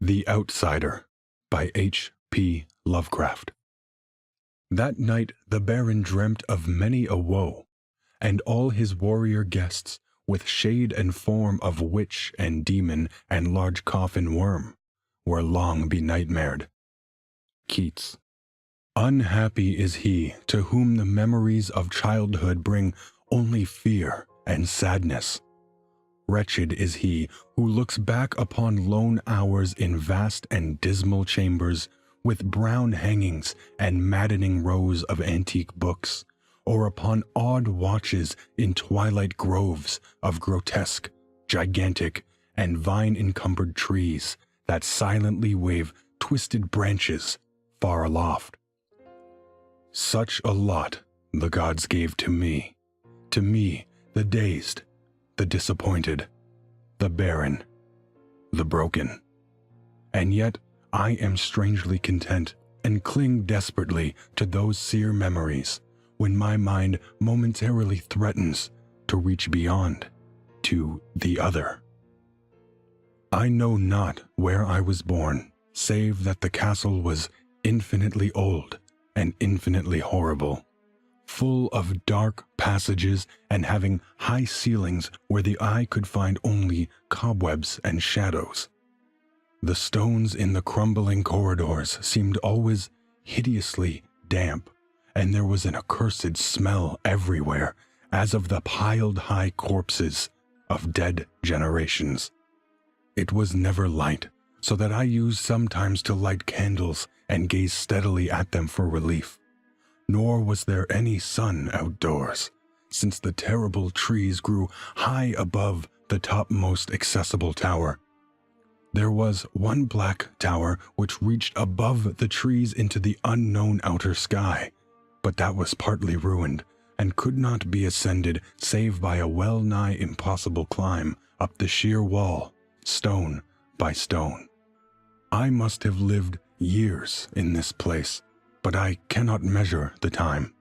The Outsider by H.P. Lovecraft. That night the Baron dreamt of many a woe, and all his warrior guests, with shade and form of witch and demon and large coffin worm, were long benightmared. Keats. Unhappy is he to whom the memories of childhood bring only fear and sadness. Wretched is he who looks back upon lone hours in vast and dismal chambers with brown hangings and maddening rows of antique books, or upon odd watches in twilight groves of grotesque, gigantic, and vine-encumbered trees that silently wave twisted branches far aloft. Such a lot the gods gave to me the dazed, the disappointed, the barren, the broken. And yet I am strangely content and cling desperately to those sere memories when my mind momentarily threatens to reach beyond, to the other. I know not where I was born, save that the castle was infinitely old and infinitely horrible, full of dark passages and having high ceilings where the eye could find only cobwebs and shadows. The stones in the crumbling corridors seemed always hideously damp, and there was an accursed smell everywhere, as of the piled high corpses of dead generations. It was never light, so that I used sometimes to light candles and gaze steadily at them for relief. Nor was there any sun outdoors, since the terrible trees grew high above the topmost accessible tower. There was one black tower which reached above the trees into the unknown outer sky, but that was partly ruined and could not be ascended save by a well-nigh impossible climb up the sheer wall, stone by stone. I must have lived years in this place, but I cannot measure the time.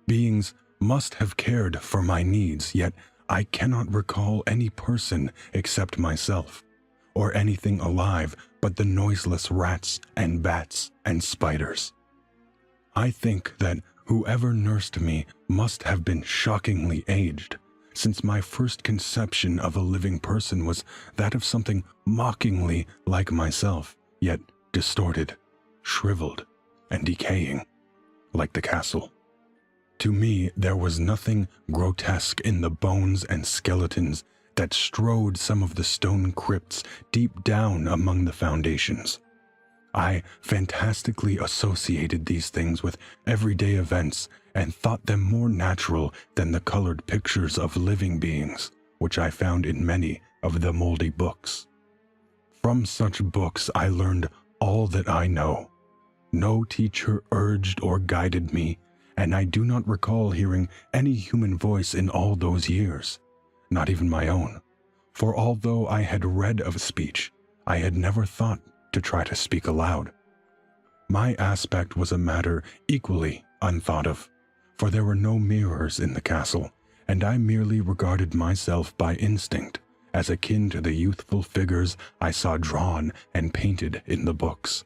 Beings must have cared for my needs, yet I cannot recall any person except myself, or anything alive but the noiseless rats and bats and spiders. I think that whoever nursed me must have been shockingly aged, since my first conception of a living person was that of something mockingly like myself, yet distorted, shriveled, and decaying, like the castle. To me, there was nothing grotesque in the bones and skeletons that strode some of the stone crypts deep down among the foundations. I fantastically associated these things with everyday events and thought them more natural than the colored pictures of living beings, which I found in many of the moldy books. From such books I learned all that I know. No teacher urged or guided me, and I do not recall hearing any human voice in all those years, not even my own, for although I had read of speech, I had never thought to try to speak aloud. My aspect was a matter equally unthought of, for there were no mirrors in the castle, and I merely regarded myself by instinct, as akin to the youthful figures I saw drawn and painted in the books.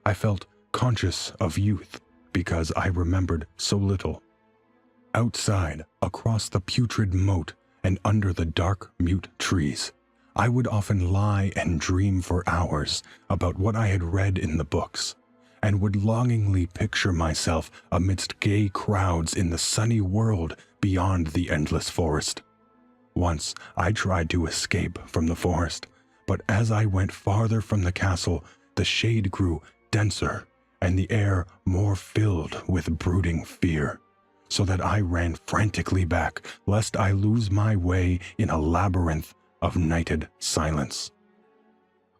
I felt conscious of youth because I remembered so little. Outside, across the putrid moat and under the dark, mute trees, I would often lie and dream for hours about what I had read in the books, and would longingly picture myself amidst gay crowds in the sunny world beyond the endless forest. Once I tried to escape from the forest, but as I went farther from the castle, the shade grew denser and the air more filled with brooding fear, so that I ran frantically back, lest I lose my way in a labyrinth of nighted silence.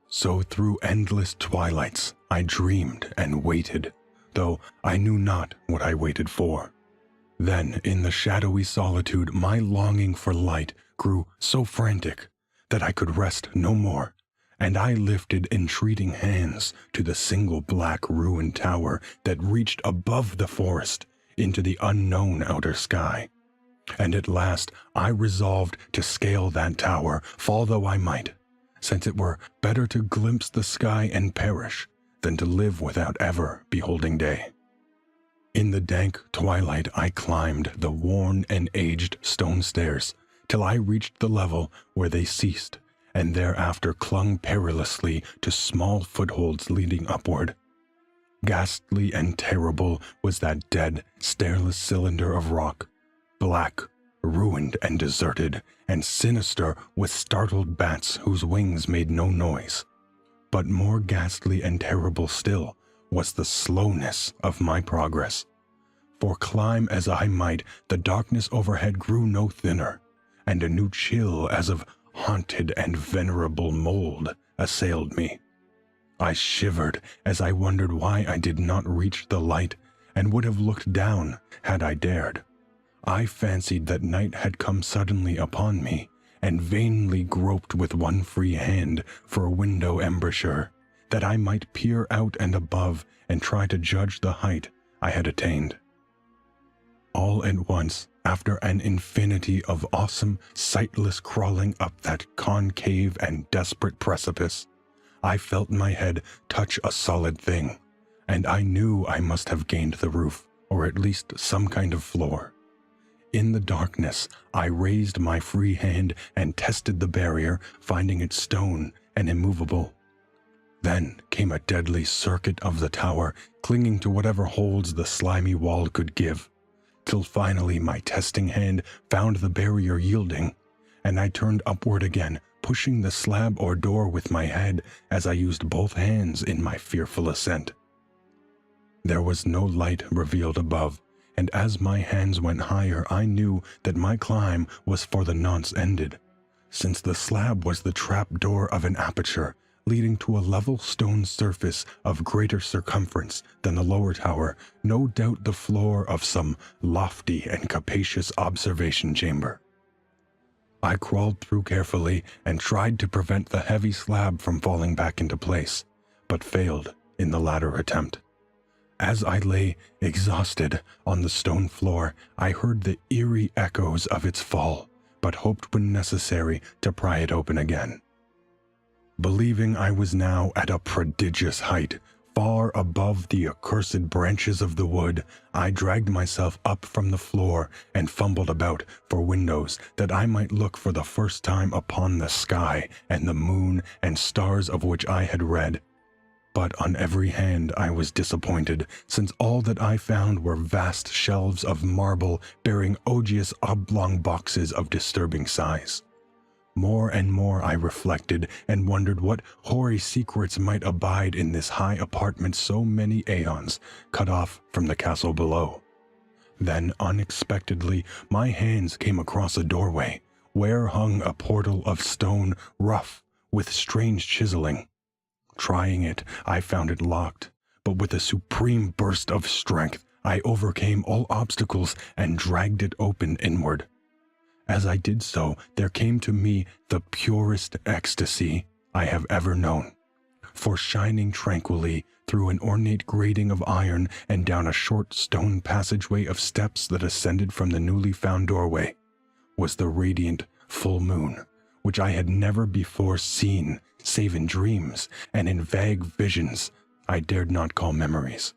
So through endless twilights I dreamed and waited, though I knew not what I waited for. Then in the shadowy solitude my longing for light grew so frantic that I could rest no more, and I lifted entreating hands to the single black ruined tower that reached above the forest into the unknown outer sky. And at last I resolved to scale that tower, fall though I might, since it were better to glimpse the sky and perish than to live without ever beholding day. In the dank twilight I climbed the worn and aged stone stairs till I reached the level where they ceased, and thereafter clung perilously to small footholds leading upward. Ghastly and terrible was that dead, stairless cylinder of rock, black, ruined and deserted, and sinister with startled bats whose wings made no noise. But more ghastly and terrible still was the slowness of my progress. For climb as I might, the darkness overhead grew no thinner, and a new chill as of haunted and venerable mold assailed me. I shivered as I wondered why I did not reach the light, and would have looked down had I dared. I fancied that night had come suddenly upon me, and vainly groped with one free hand for a window embrasure, that I might peer out and above and try to judge the height I had attained. All at once, after an infinity of awesome, sightless crawling up that concave and desperate precipice, I felt my head touch a solid thing, and I knew I must have gained the roof, or at least some kind of floor. In the darkness, I raised my free hand and tested the barrier, finding it stone and immovable. Then came a deadly circuit of the tower, clinging to whatever holds the slimy wall could give, till finally my testing hand found the barrier yielding, and I turned upward again, pushing the slab or door with my head as I used both hands in my fearful ascent. There was no light revealed above, and as my hands went higher I knew that my climb was for the nonce ended, since the slab was the trap door of an aperture leading to a level stone surface of greater circumference than the lower tower, no doubt the floor of some lofty and capacious observation chamber. I crawled through carefully and tried to prevent the heavy slab from falling back into place, but failed in the latter attempt. As I lay exhausted on the stone floor, I heard the eerie echoes of its fall, but hoped when necessary to pry it open again. Believing I was now at a prodigious height, far above the accursed branches of the wood, I dragged myself up from the floor and fumbled about for windows that I might look for the first time upon the sky and the moon and stars of which I had read. But on every hand I was disappointed, since all that I found were vast shelves of marble bearing odious oblong boxes of disturbing size. More and more I reflected and wondered what hoary secrets might abide in this high apartment so many aeons cut off from the castle below. Then unexpectedly my hands came across a doorway, where hung a portal of stone rough with strange chiseling. Trying it, I found it locked, but with a supreme burst of strength I overcame all obstacles and dragged it open inward. As I did so, there came to me the purest ecstasy I have ever known, for shining tranquilly through an ornate grating of iron and down a short stone passageway of steps that ascended from the newly found doorway, was the radiant full moon, which I had never before seen save in dreams and in vague visions I dared not call memories.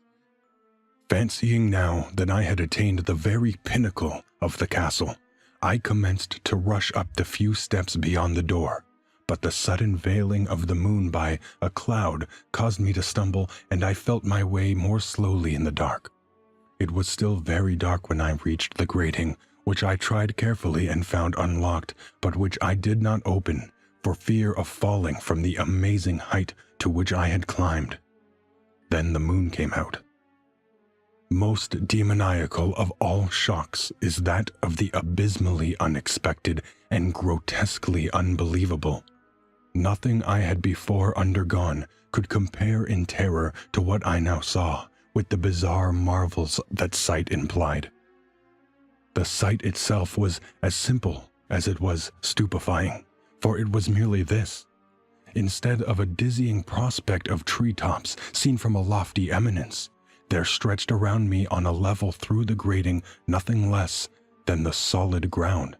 Fancying now that I had attained the very pinnacle of the castle, I commenced to rush up the few steps beyond the door, but the sudden veiling of the moon by a cloud caused me to stumble, and I felt my way more slowly in the dark. It was still very dark when I reached the grating, which I tried carefully and found unlocked, but which I did not open, for fear of falling from the amazing height to which I had climbed. Then the moon came out. Most demoniacal of all shocks is that of the abysmally unexpected and grotesquely unbelievable. Nothing I had before undergone could compare in terror to what I now saw, with the bizarre marvels that sight implied. The sight itself was as simple as it was stupefying, for it was merely this. Instead of a dizzying prospect of treetops seen from a lofty eminence, there stretched around me on a level through the grating nothing less than the solid ground,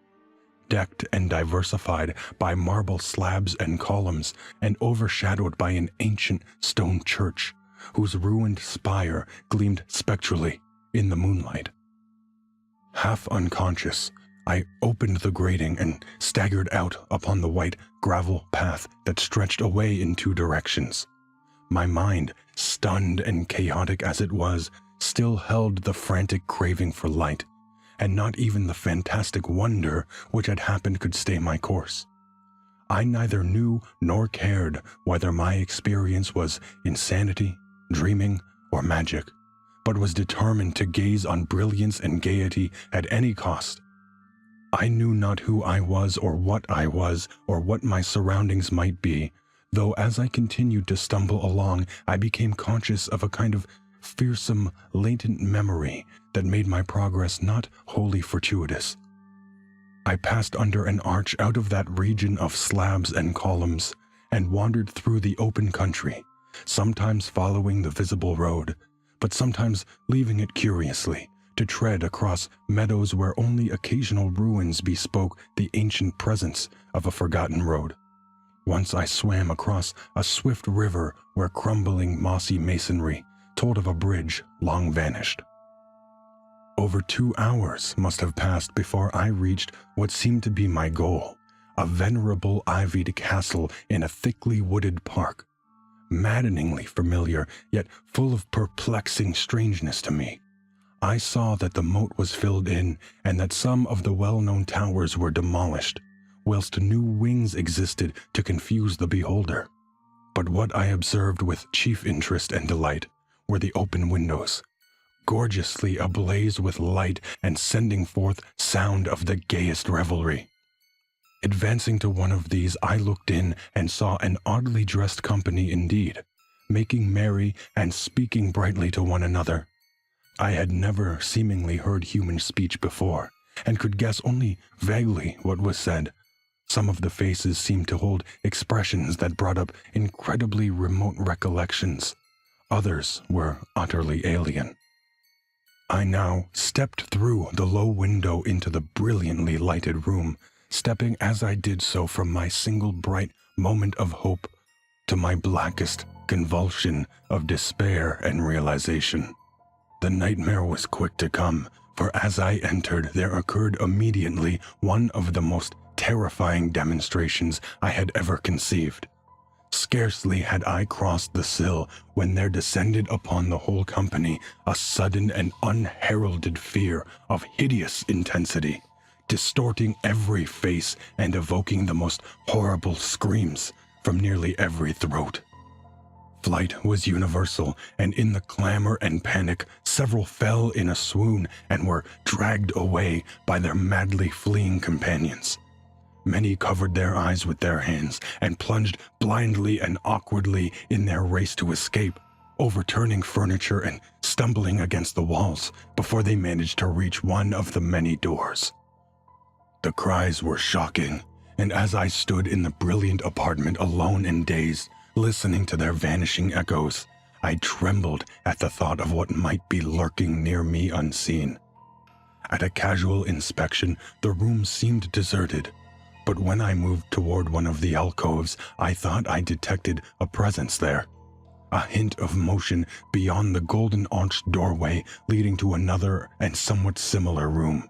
decked and diversified by marble slabs and columns, and overshadowed by an ancient stone church, whose ruined spire gleamed spectrally in the moonlight. Half unconscious, I opened the grating and staggered out upon the white gravel path that stretched away in two directions. My mind, stunned and chaotic as it was, still held the frantic craving for light, and not even the fantastic wonder which had happened could stay my course. I neither knew nor cared whether my experience was insanity, dreaming, or magic, but was determined to gaze on brilliance and gaiety at any cost. I knew not who I was, or what my surroundings might be, though as I continued to stumble along, I became conscious of a kind of fearsome, latent memory that made my progress not wholly fortuitous. I passed under an arch out of that region of slabs and columns, and wandered through the open country, sometimes following the visible road, but sometimes leaving it curiously, to tread across meadows where only occasional ruins bespoke the ancient presence of a forgotten road. Once I swam across a swift river where crumbling mossy masonry told of a bridge long vanished. Over 2 hours must have passed before I reached what seemed to be my goal, a venerable ivied castle in a thickly wooded park, maddeningly familiar, yet full of perplexing strangeness to me. I saw that the moat was filled in, and that some of the well-known towers were demolished, whilst new wings existed to confuse the beholder. But what I observed with chief interest and delight were the open windows, gorgeously ablaze with light and sending forth sound of the gayest revelry. Advancing to one of these, I looked in and saw an oddly dressed company indeed, making merry and speaking brightly to one another. I had never seemingly heard human speech before, and could guess only vaguely what was said. Some of the faces seemed to hold expressions that brought up incredibly remote recollections. Others were utterly alien. I now stepped through the low window into the brilliantly lighted room, stepping as I did so from my single bright moment of hope to my blackest convulsion of despair and realization. The nightmare was quick to come, for as I entered there occurred immediately one of the most terrifying demonstrations I had ever conceived. Scarcely had I crossed the sill when there descended upon the whole company a sudden and unheralded fear of hideous intensity, distorting every face and evoking the most horrible screams from nearly every throat. Flight was universal, and in the clamor and panic, several fell in a swoon and were dragged away by their madly fleeing companions. Many covered their eyes with their hands and plunged blindly and awkwardly in their race to escape, overturning furniture and stumbling against the walls before they managed to reach one of the many doors. The cries were shocking, and as I stood in the brilliant apartment alone and dazed, listening to their vanishing echoes, I trembled at the thought of what might be lurking near me unseen. At a casual inspection, the room seemed deserted, but when I moved toward one of the alcoves, I thought I detected a presence there, a hint of motion beyond the golden-arched doorway leading to another and somewhat similar room.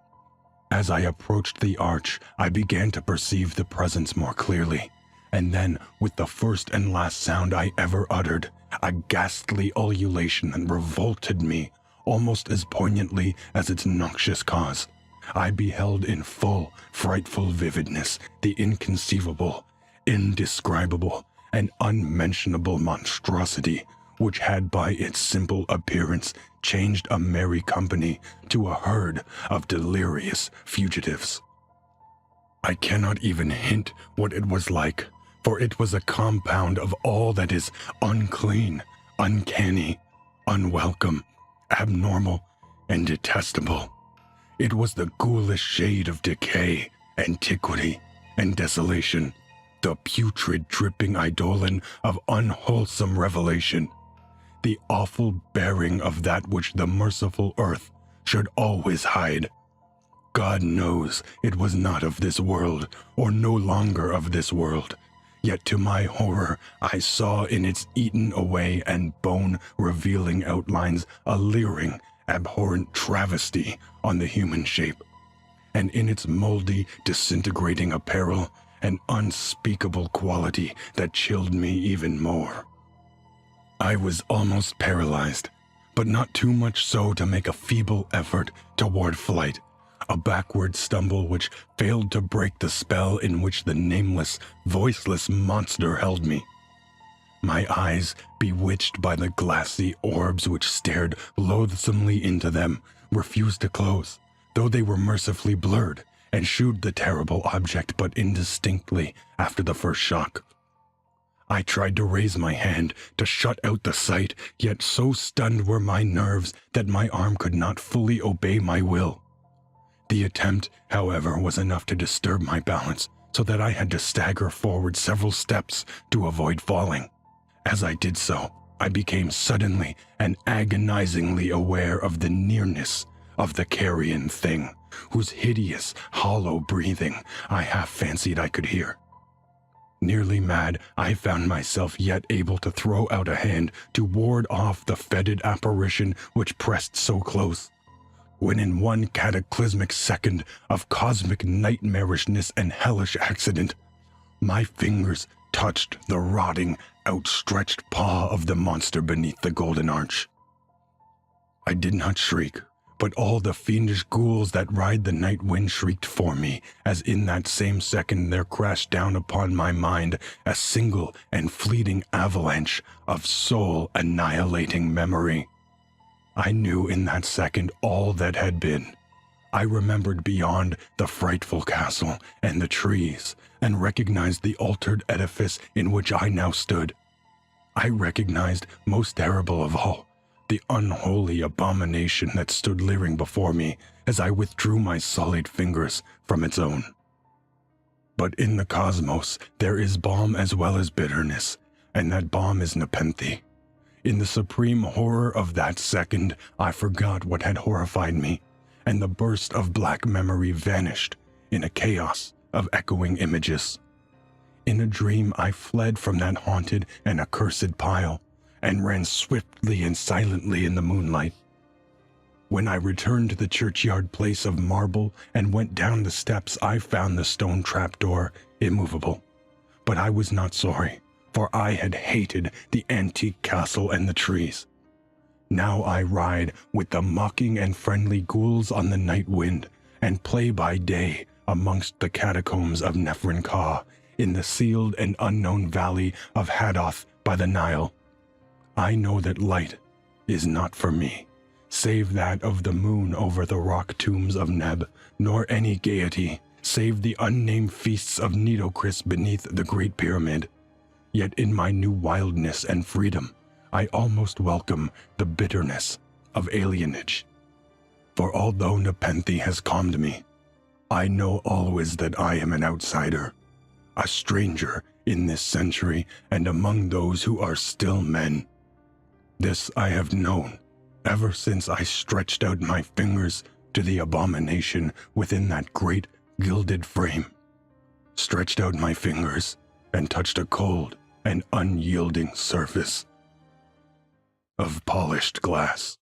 As I approached the arch, I began to perceive the presence more clearly, and then, with the first and last sound I ever uttered, a ghastly ululation that revolted me almost as poignantly as its noxious cause, I beheld in full, frightful vividness the inconceivable, indescribable, and unmentionable monstrosity which had by its simple appearance changed a merry company to a herd of delirious fugitives. I cannot even hint what it was like, for it was a compound of all that is unclean, uncanny, unwelcome, abnormal, and detestable. It was the ghoulish shade of decay, antiquity, and desolation, the putrid dripping eidolon of unwholesome revelation, the awful bearing of that which the merciful earth should always hide. God knows it was not of this world, or no longer of this world. Yet to my horror, I saw in its eaten away and bone-revealing outlines a leering, abhorrent travesty on the human shape, and in its moldy, disintegrating apparel, an unspeakable quality that chilled me even more. I was almost paralyzed, but not too much so to make a feeble effort toward flight, a backward stumble which failed to break the spell in which the nameless, voiceless monster held me. My eyes, bewitched by the glassy orbs which stared loathsomely into them, refused to close, though they were mercifully blurred, and shewed the terrible object but indistinctly after the first shock. I tried to raise my hand to shut out the sight, yet so stunned were my nerves that my arm could not fully obey my will. The attempt, however, was enough to disturb my balance, so that I had to stagger forward several steps to avoid falling. As I did so, I became suddenly and agonizingly aware of the nearness of the carrion thing, whose hideous, hollow breathing I half fancied I could hear. Nearly mad, I found myself yet able to throw out a hand to ward off the fetid apparition which pressed so close, when in one cataclysmic second of cosmic nightmarishness and hellish accident, my fingers touched the rotting, outstretched paw of the monster beneath the golden arch. I did not shriek, but all the fiendish ghouls that ride the night wind shrieked for me, as in that same second there crashed down upon my mind a single and fleeting avalanche of soul-annihilating memory. I knew in that second all that had been. I remembered beyond the frightful castle and the trees, and recognized the altered edifice in which I now stood. I recognized, most terrible of all, the unholy abomination that stood leering before me as I withdrew my sullied fingers from its own. But in the cosmos there is balm as well as bitterness, and that balm is nepenthe. In the supreme horror of that second, I forgot what had horrified me, and the burst of black memory vanished in a chaos of echoing images. In a dream I fled from that haunted and accursed pile, and ran swiftly and silently in the moonlight. When I returned to the churchyard place of marble and went down the steps, I found the stone trapdoor immovable. But I was not sorry, for I had hated the antique castle and the trees. Now I ride with the mocking and friendly ghouls on the night wind, and play by day amongst the catacombs of Nephrin-Ka, in the sealed and unknown valley of Hadoth by the Nile. I know that light is not for me, save that of the moon over the rock tombs of Neb, nor any gaiety, save the unnamed feasts of Nitocris beneath the Great Pyramid. Yet in my new wildness and freedom, I almost welcome the bitterness of alienage. For although nepenthe has calmed me, I know always that I am an outsider, a stranger in this century and among those who are still men. This I have known ever since I stretched out my fingers to the abomination within that great gilded frame, stretched out my fingers and touched a cold and unyielding surface of polished glass.